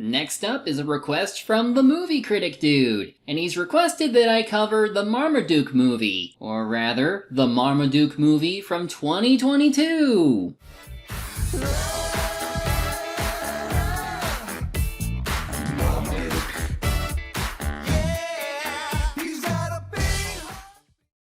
Next up is a request from the movie critic dude, and he's requested that I cover the Marmaduke movie, or rather, the Marmaduke movie from 2022.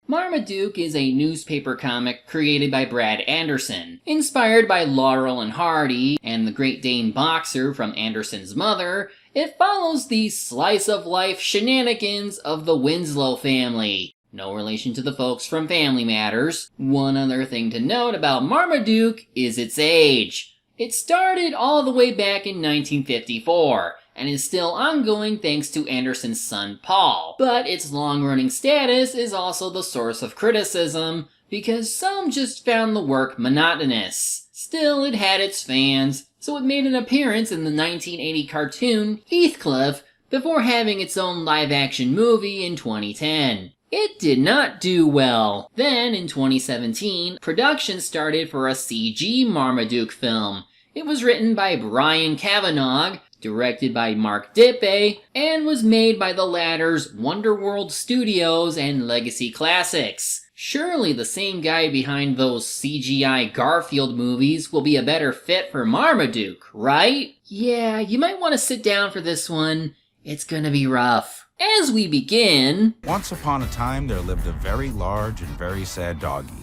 Marmaduke is a newspaper comic created by Brad Anderson. Inspired by Laurel and Hardy and the Great Dane boxer from Anderson's mother, it follows the slice-of-life shenanigans of the Winslow family. No relation to the folks from Family Matters. One other thing to note about Marmaduke is its age. It started all the way back in 1954, and is still ongoing thanks to Anderson's son Paul, but its long-running status is also the source of criticism, because some just found the work monotonous. Still, it had its fans, so it made an appearance in the 1980 cartoon Heathcliff before having its own live-action movie in 2010. It did not do well. Then, in 2017, production started for a CG Marmaduke film. It was written by Brian Cavanaugh, directed by Mark Dippe, and was made by the latter's Wonderworld Studios and Legacy Classics. Surely the same guy behind those CGI Garfield movies will be a better fit for Marmaduke, right? Yeah, you might want to sit down for this one. It's gonna be rough. As we begin... Once upon a time, there lived a very large and very sad doggy.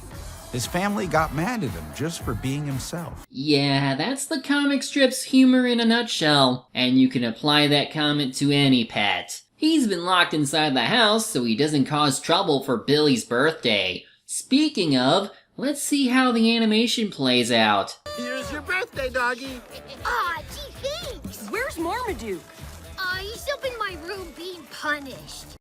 His family got mad at him just for being himself. Yeah, that's the comic strip's humor in a nutshell, and you can apply that comment to any pet. He's been locked inside the house so he doesn't cause trouble for Billy's birthday. Speaking of, let's see how the animation plays out. Here's your birthday, doggy. Aw, gee, thanks. Where's Marmaduke? He's up in my room being punished.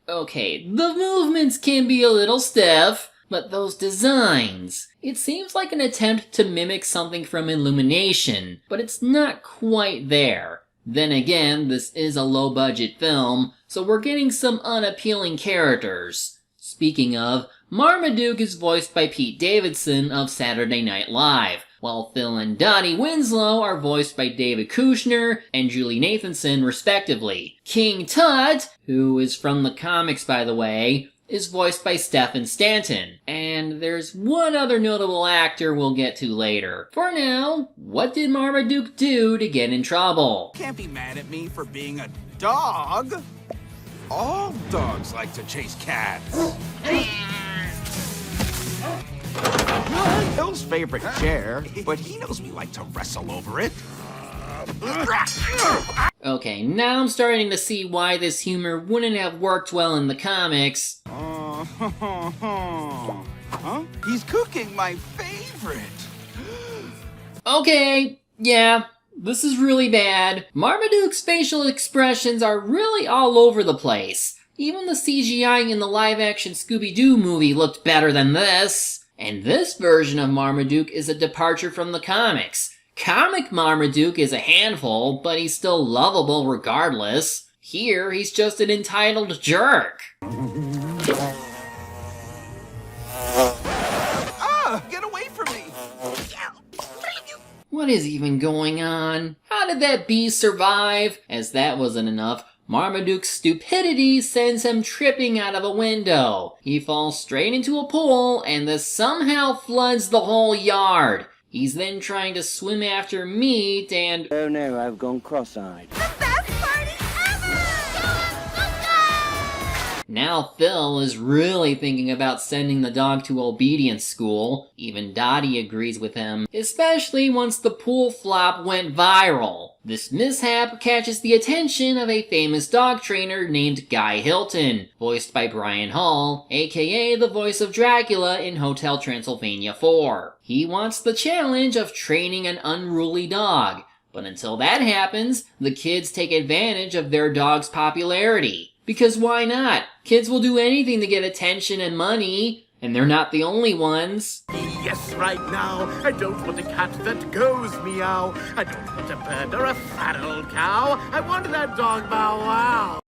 Okay, the movements can be a little stiff, but those designs... It seems like an attempt to mimic something from Illumination, but it's not quite there. Then again, this is a low-budget film, so we're getting some unappealing characters. Speaking of, Marmaduke is voiced by Pete Davidson of Saturday Night Live, while Phil and Dottie Winslow are voiced by David Kushner and Julie Nathanson respectively. King Tut, who is from the comics by the way, is voiced by Stephen Stanton. And there's one other notable actor we'll get to later. For now, what did Marmaduke do to get in trouble? Can't be mad at me for being a dog. All dogs like to chase cats. Phil's favorite chair, but he knows we like to wrestle over it. Okay, now I'm starting to see why this humor wouldn't have worked well in the comics. Huh? He's cooking my favorite. Okay, yeah, this is really bad. Marmaduke's facial expressions are really all over the place. Even the CGI in the live-action Scooby-Doo movie looked better than this. And this version of Marmaduke is a departure from the comics. Comic Marmaduke is a handful, but he's still lovable regardless. Here, he's just an entitled jerk. Get away from me! What is even going on? How did that bee survive? As that wasn't enough, Marmaduke's stupidity sends him tripping out of a window. He falls straight into a pool, and this somehow floods the whole yard. He's then trying to swim after meat and... Oh no, I've gone cross-eyed. The best party ever! Now Phil is really thinking about sending the dog to obedience school. Even Dottie agrees with him, especially once the pool flop went viral. This mishap catches the attention of a famous dog trainer named Guy Hilton, voiced by Brian Hull, aka the voice of Dracula in Hotel Transylvania 4. He wants the challenge of training an unruly dog, but until that happens, the kids take advantage of their dog's popularity. Because why not? Kids will do anything to get attention and money, and they're not the only ones. Yes, right now. I don't want a cat that goes meow. I don't want a bird or a fat old cow. I want that dog bow wow.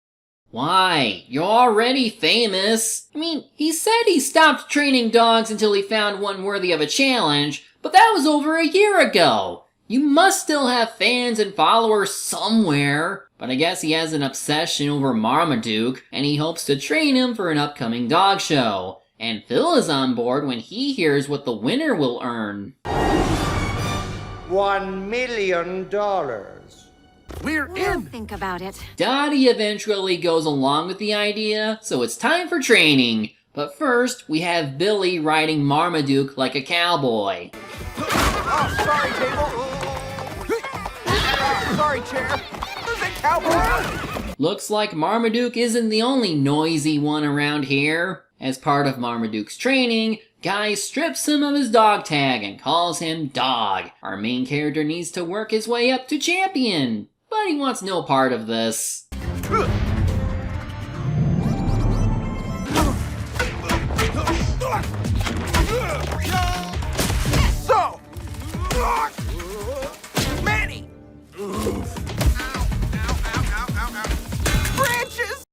Why? You're already famous. I mean, he said he stopped training dogs until he found one worthy of a challenge, but that was over a year ago. You must still have fans and followers somewhere, but I guess he has an obsession over Marmaduke, and he hopes to train him for an upcoming dog show. And Phil is on board when he hears what the winner will earn. $1 million. We're We'll in. think about it. Dottie eventually goes along with the idea, so it's time for training. But first, we have Billy riding Marmaduke like a cowboy. Oh, sorry, table. Sorry, chair. The cowboy. Looks like Marmaduke isn't the only noisy one around here. As part of Marmaduke's training, Guy strips him of his dog tag and calls him Dog. Our main character needs to work his way up to champion, but he wants no part of this. So, Manny. Branches.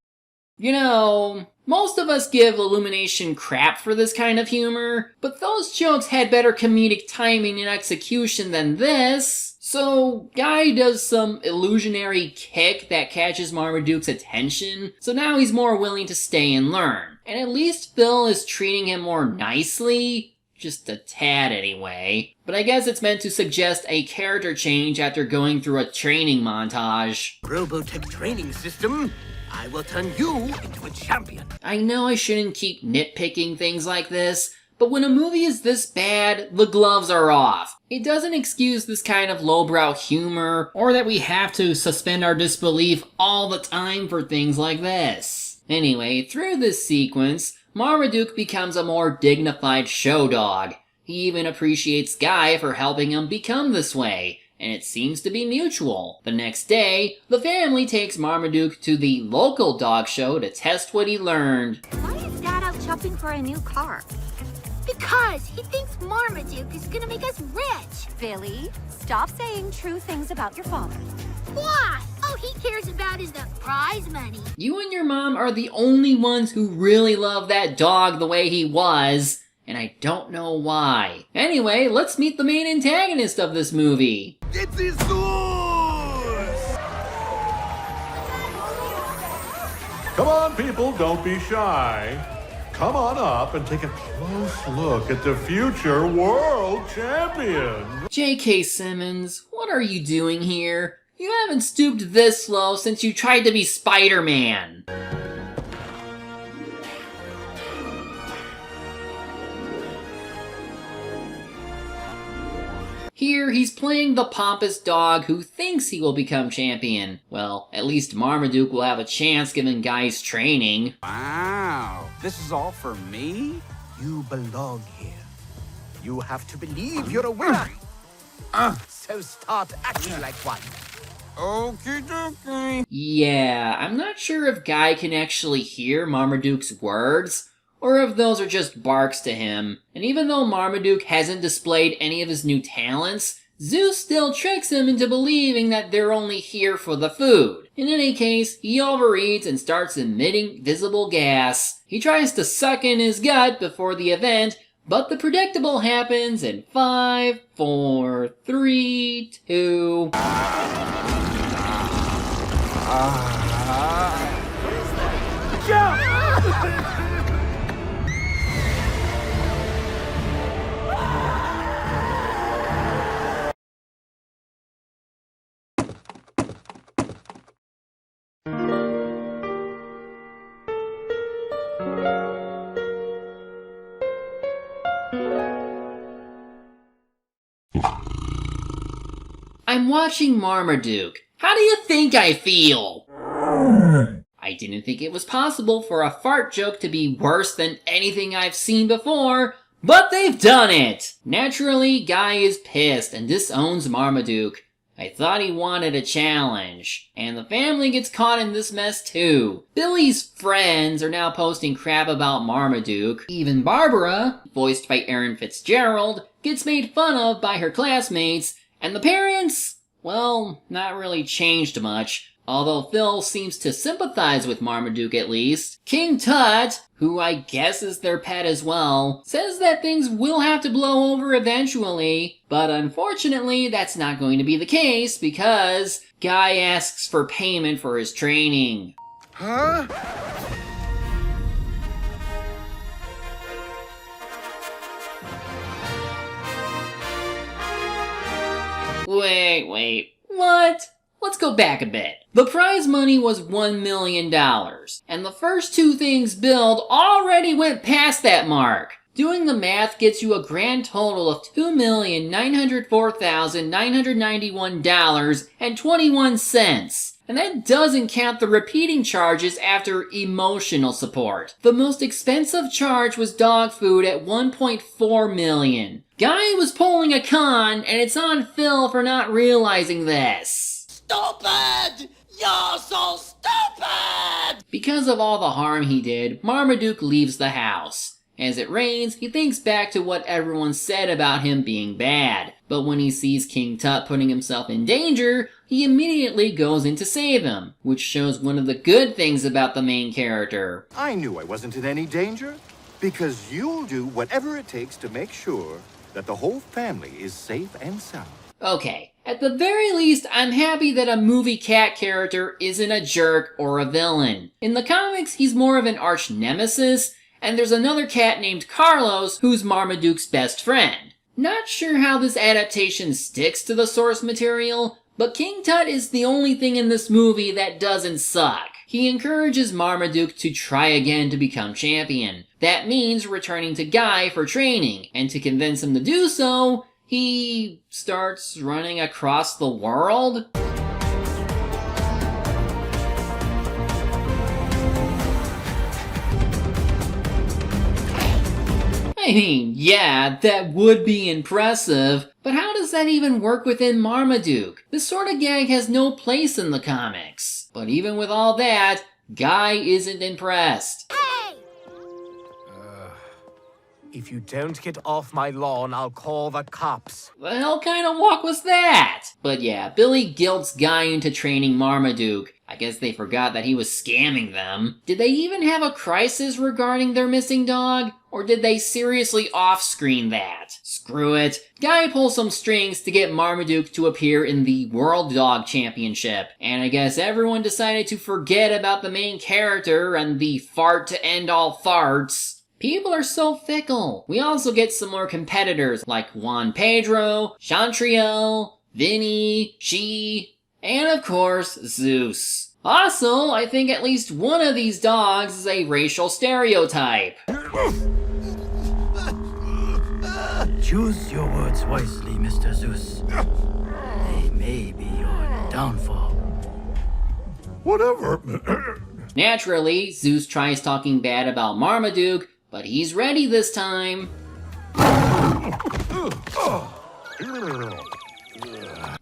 You know, most of us give Illumination crap for this kind of humor, but those jokes had better comedic timing and execution than this. So, Guy does some illusionary kick that catches Marmaduke's attention, so now he's more willing to stay and learn. And at least Phil is treating him more nicely. Just a tad anyway. But I guess it's meant to suggest a character change after going through a training montage. Robotech training system. I will turn you into a champion. I know I shouldn't keep nitpicking things like this, but when a movie is this bad, the gloves are off. It doesn't excuse this kind of lowbrow humor, or that we have to suspend our disbelief all the time for things like this. Anyway, through this sequence, Marmaduke becomes a more dignified show dog. He even appreciates Guy for helping him become this way, and it seems to be mutual. The next day, the family takes Marmaduke to the local dog show to test what he learned. Why is Dad out shopping for a new car? Because he thinks Marmaduke is gonna make us rich. Billy, stop saying true things about your father. Why? All he cares about is the prize money. You and your mom are the only ones who really love that dog the way he was, and I don't know why. Anyway, let's meet the main antagonist of this movie. It's his source. Come on, people, don't be shy. Come on up and take a close look at the future world champion. J.K. Simmons, what are you doing here? You haven't stooped this low since you tried to be Spider-Man. Here, he's playing the pompous dog who thinks he will become champion. Well, at least Marmaduke will have a chance given Guy's training. Wow, this is all for me? You belong here. You have to believe you're a winner. So start acting like one. Okie dokie. Yeah, I'm not sure if Guy can actually hear Marmaduke's words, or if those are just barks to him. And even though Marmaduke hasn't displayed any of his new talents, Zeus still tricks him into believing that they're only here for the food. In any case, he overeats and starts emitting visible gas. He tries to suck in his gut before the event, but the predictable happens in 5, 4, 3, 2... I'm watching Marmaduke. How do you think I feel? I didn't think it was possible for a fart joke to be worse than anything I've seen before, but they've done it! Naturally, Guy is pissed and disowns Marmaduke. I thought he wanted a challenge. And the family gets caught in this mess too. Billy's friends are now posting crap about Marmaduke. Even Barbara, voiced by Erin Fitzgerald, gets made fun of by her classmates. And the parents? Well, not really changed much. Although Phil seems to sympathize with Marmaduke at least, King Tut, who I guess is their pet as well, says that things will have to blow over eventually, but unfortunately that's not going to be the case because Guy asks for payment for his training. Huh? Wait, what? Let's go back a bit. The prize money was $1 million, and the first two things billed already went past that mark. Doing the math gets you a grand total of $2,904,991.21. And that doesn't count the repeating charges after emotional support. The most expensive charge was dog food at $1.4 million. Guy was pulling a con, and it's on Phil for not realizing this. Stupid! You're so stupid! Because of all the harm he did, Marmaduke leaves the house. As it rains, he thinks back to what everyone said about him being bad. But when he sees King Tut putting himself in danger, he immediately goes in to save him, which shows one of the good things about the main character. I knew I wasn't in any danger, because you'll do whatever it takes to make sure that the whole family is safe and sound. Okay, at the very least, I'm happy that a movie cat character isn't a jerk or a villain. In the comics, he's more of an arch nemesis, and there's another cat named Carlos who's Marmaduke's best friend. Not sure how this adaptation sticks to the source material, but King Tut is the only thing in this movie that doesn't suck. He encourages Marmaduke to try again to become champion. That means returning to Guy for training, and to convince him to do so, he starts running across the world? I mean, yeah, that would be impressive, but how does that even work within Marmaduke? This sort of gag has no place in the comics. But even with all that, Guy isn't impressed. Hey! If you don't get off my lawn, I'll call the cops. The hell kind of walk was that? But yeah, Billy guilts Guy into training Marmaduke. I guess they forgot that he was scamming them. Did they even have a crisis regarding their missing dog? Or did they seriously off-screen that? Screw it. Guy pulls some strings to get Marmaduke to appear in the World Dog Championship. And I guess everyone decided to forget about the main character and the fart to end all farts. People are so fickle. We also get some more competitors like Juan Pedro, Chantriel, Vinny, She, and of course, Zeus. Also, I think at least one of these dogs is a racial stereotype. Choose your words wisely, Mr. Zeus. They may be your downfall. Whatever. Naturally, Zeus tries talking bad about Marmaduke, but he's ready this time.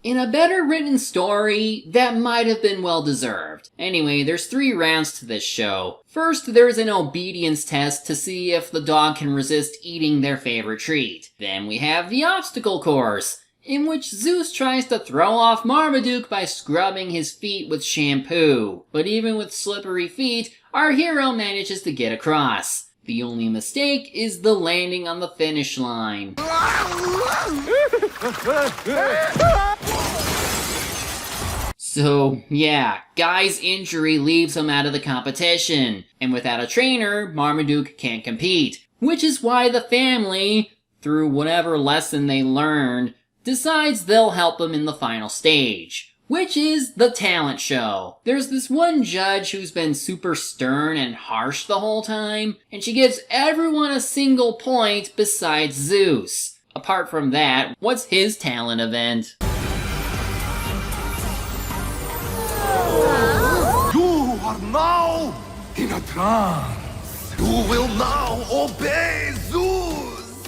In a better written story, that might have been well deserved. Anyway, there's 3 rounds to this show. First, there's an obedience test to see if the dog can resist eating their favorite treat. Then we have the obstacle course, in which Zeus tries to throw off Marmaduke by scrubbing his feet with shampoo. But even with slippery feet, our hero manages to get across. The only mistake is the landing on the finish line. So, yeah, Guy's injury leaves him out of the competition, and without a trainer, Marmaduke can't compete. Which is why the family, through whatever lesson they learned, decides they'll help him in the final stage, which is the talent show. There's this one judge who's been super stern and harsh the whole time, and she gives everyone a single point besides Zeus. Apart from that, what's his talent event? You are now in a trance. You will now obey Zeus.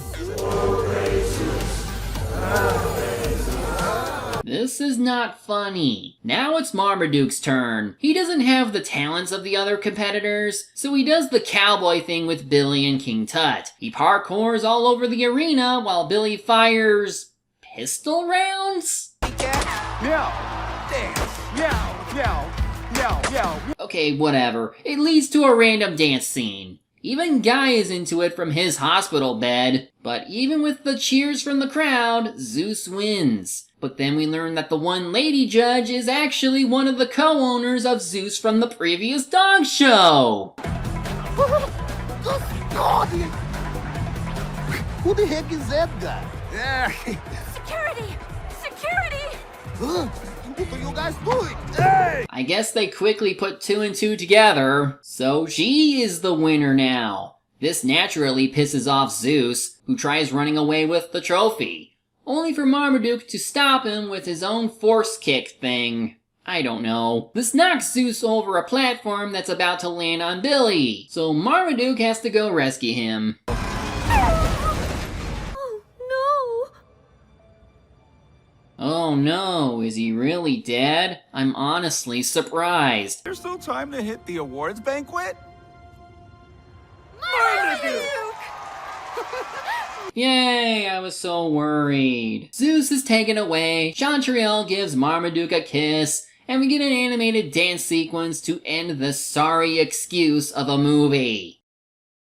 This is not funny. Now it's Marmaduke's turn. He doesn't have the talents of the other competitors, so he does the cowboy thing with Billy and King Tut. He parkours all over the arena while Billy fires pistol rounds? Meow. Dance. Meow. Meow. Okay, whatever. It leads to a random dance scene. Even Guy is into it from his hospital bed. But even with the cheers from the crowd, Zeus wins. But then we learn that the one lady judge is actually one of the co-owners of Zeus from the previous dog show. Who the heck is that guy? Security! Security! What are you guys doing? Hey! I guess they quickly put 2 and 2 together, so she is the winner now. This naturally pisses off Zeus, who tries running away with the trophy, only for Marmaduke to stop him with his own force kick thing. I don't know. This knocks Zeus over a platform that's about to land on Billy, so Marmaduke has to go rescue him. Oh no, is he really dead? I'm honestly surprised. There's still time to hit the awards banquet? Yay, I was so worried. Zeus is taken away, Chanterelle gives Marmaduke a kiss, and we get an animated dance sequence to end the sorry excuse of a movie.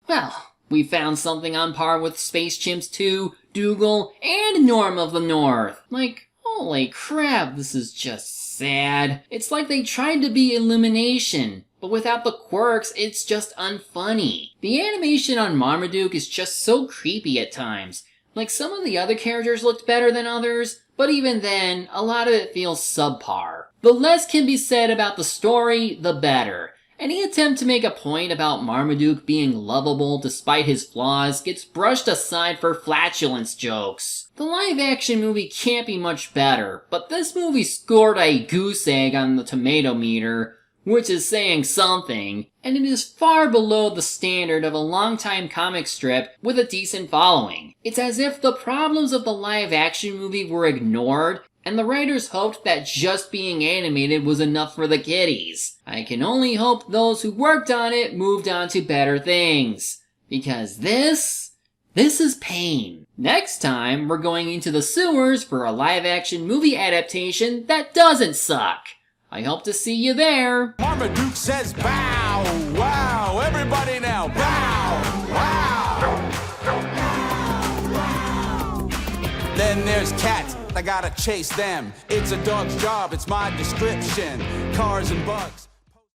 Well, we found something on par with Space Chimps 2, Dougal, and Norm of the North. Like, holy crap, this is just sad. It's like they tried to be Illumination, but without the quirks, it's just unfunny. The animation on Marmaduke is just so creepy at times. Like, some of the other characters looked better than others, but even then, a lot of it feels subpar. The less can be said about the story, the better. Any attempt to make a point about Marmaduke being lovable despite his flaws gets brushed aside for flatulence jokes. The live-action movie can't be much better, but this movie scored a goose egg on the tomato meter, which is saying something, and it is far below the standard of a longtime comic strip with a decent following. It's as if the problems of the live-action movie were ignored, and the writers hoped that just being animated was enough for the kiddies. I can only hope those who worked on it moved on to better things. Because this is pain. Next time, we're going into the sewers for a live-action movie adaptation that doesn't suck. I hope to see you there. Marmaduke says bow, wow, everybody now, bow, wow. Then there's cats, I gotta chase them. It's a dog's job, it's my description. Cars and bugs.